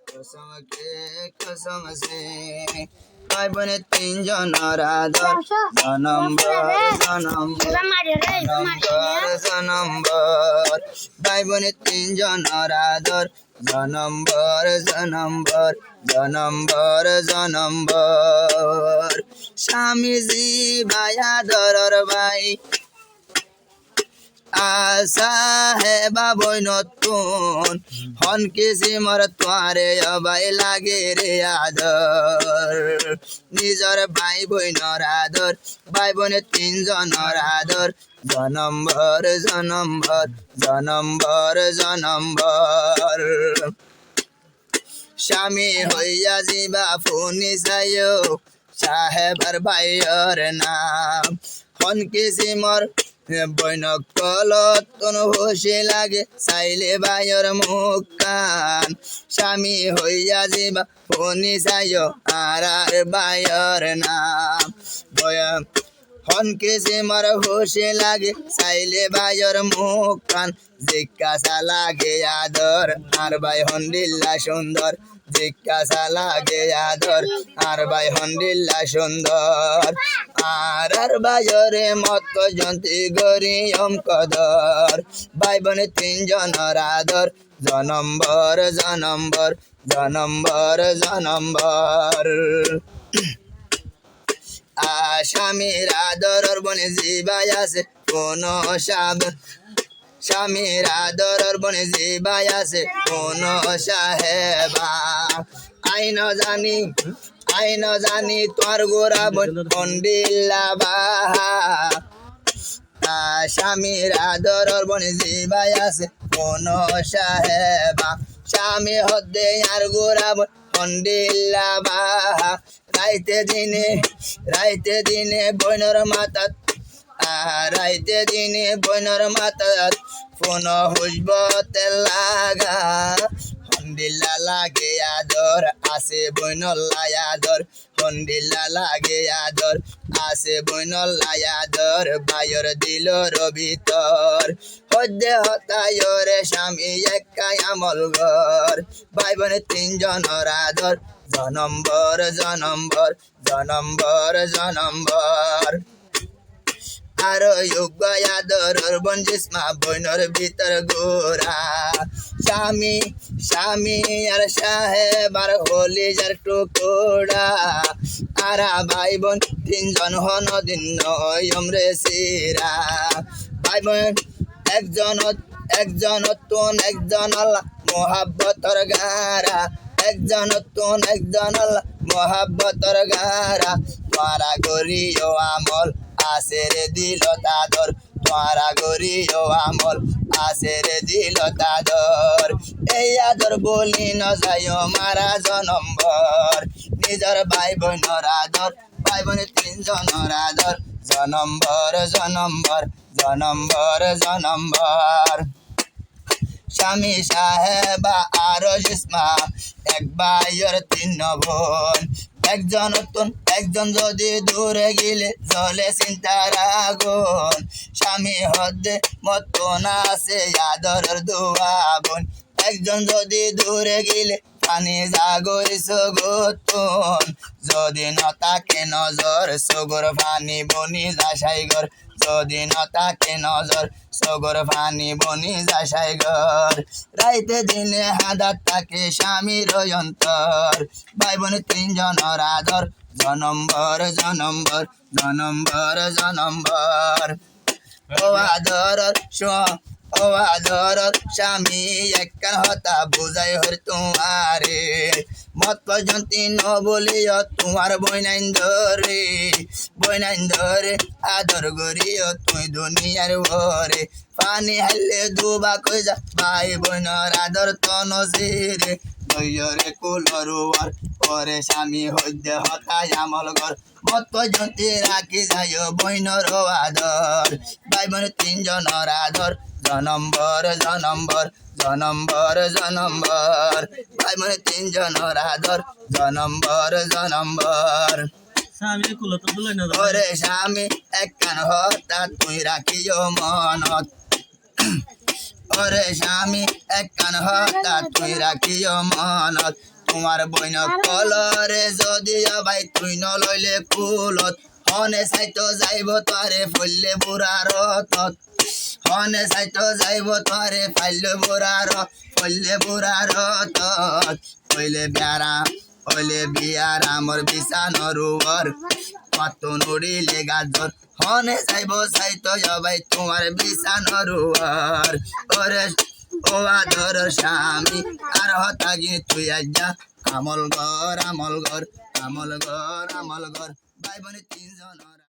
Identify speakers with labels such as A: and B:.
A: कसम के कसम से भाई बने तीन जनर आदर जन्म भर जन्म भर भाई बने तीन जनर आदर जन्म भर स्वामी जी भाई आदर भाई आशा है बाबोई नतुन हन किसी मर तुआरे अबाई लागे रे आदर निजर भाई बहिनर आदर भाई बने तीन जनर आदर जन्म भर स्वामी होइया जीवा फुनी सायो साहेबर भाइयर नाम हन किसी मर बन कलत खुशी लागे साइले बायर मुखान स्वामी होइया जीवा फुनी सायो आरार बायर नाम बयम हन किसी मर खुशी लागे साइले बायर मुखान जिज्ञासा लागे आदर आर भाई हंडिल्ला सुंदर जिज्ञासा लागे आदर आर भाई हंडिल्ला सुंदर आर बायरे मत जंती गरियम कदर भाई बने तीन जनर आदर जन्म भर স্বামীর আদরর বনে জিবাই আছে কোন স্বামীর আদরর বনে জিবাই আছে কোন সাহেবা আই ন জানি তোর গোরা বন কন্ডিল্লা বাহা স্বামীর আদরর বনে জিবাই আছে কোন সাহেবা স্বামী হদ্দে আর গোরা বন কন্ডিল্লা বাহা রাইতে দিনে বইনর মাতাত ফোন হুসব তেলাগা হন্ডিল্লা লাগে আদর আসে বইনল্লাই আদর হন্ডিল্লা লাগে আদর আসে বইনল্লাই আদর বায়র দিলর ভিতর হদ্দে হতায়রে স্বামী একাই আমল ঘর ভাই বোনে তিন জনর আদর জনম ভর আরো যোগ্য আদরর বন জিসমা বইনর ভিতর গোরা স্বামী আর সাহেব আর হলি যার টুকুরা আরা ভাই বোন তিনজন হন দিন নয়মরে সিরা ভাই বোন একজন আল্লাহ মোহাব্বতর গারা একজন আল্লাহ মোহাব্বতর গারা তোরা গরিও আমল আসেরে দিল তাদর তোরা গরিও আমল আসেরে দিল তাদর এই আদর বলি ন যায় মারা জনম্বর নিজর ভাই বোনর আদর ভাই বোন তিন জনর আদর জনম্বর স্বামী সাহেবা আর জিসমা এক ভাইয়ের তিন বোন একজন যদি দূরে গেলে জলে চিন্তার আগুন স্বামী হদ্দে মত না আছে আদরের দুয়া বোন একজন যদি দূরে গেলে পানি জাগরি সগতুন যদি ন তাকে নজর সগর পানি বনি যাসাই ঘর যদি ন তাকে নজর সগর পানি বনি যাসাই ঘর রাইতে দিনে হাদার তাকে স্বামীর অন্তর ভাই বোন তিন জনর আদর জনম ভর ও আদরর স্বামী একখান হতা বুঝাই হর তোমারে মত পর্যন্ত ন বলিও তোমার বইনাইন ধরে আদর গরিও তুই দুনিয়ার ভরে পানি হাইলে দুবা কই যা ভাই বইনর আদর তন জিরে নইরে কুলরুয়ার পরে স্বামী হইতে হতায় আমল ঘর মত পর্যন্ত রাখি যায় বইনর আদর ভাই বোন তিন জনর আদর জনম ভর ভাই বোন তিন জনর আদর জনম ভর ওরে স্বামী একখান হতা তুই রাখিও মনত ওরে স্বামী একখান হতা তুই রাখিও মনত তোমার বইন কলরে যদি ভাই তুই নলইলে কুলত হনে চাইতো যাইব তোরে ফললে বুড়ার তত হনে চাইতো যাইব তোরে ফাইলে বুড়ার ফললে বুড়ার তত হইলে বেড়া হইলে বিয়ার আমার বিছানোর উপর কত নড়িলে গাজর হনে যাইব চাইতো ভাই তোমার বিছানোর উপর ওরে ও আদর স্বামী আর হতাগি তুই আজ্ঞা আমল ঘর আমল ঘর আমল ঘর আমল ঘর ভাই বোনে 3 জন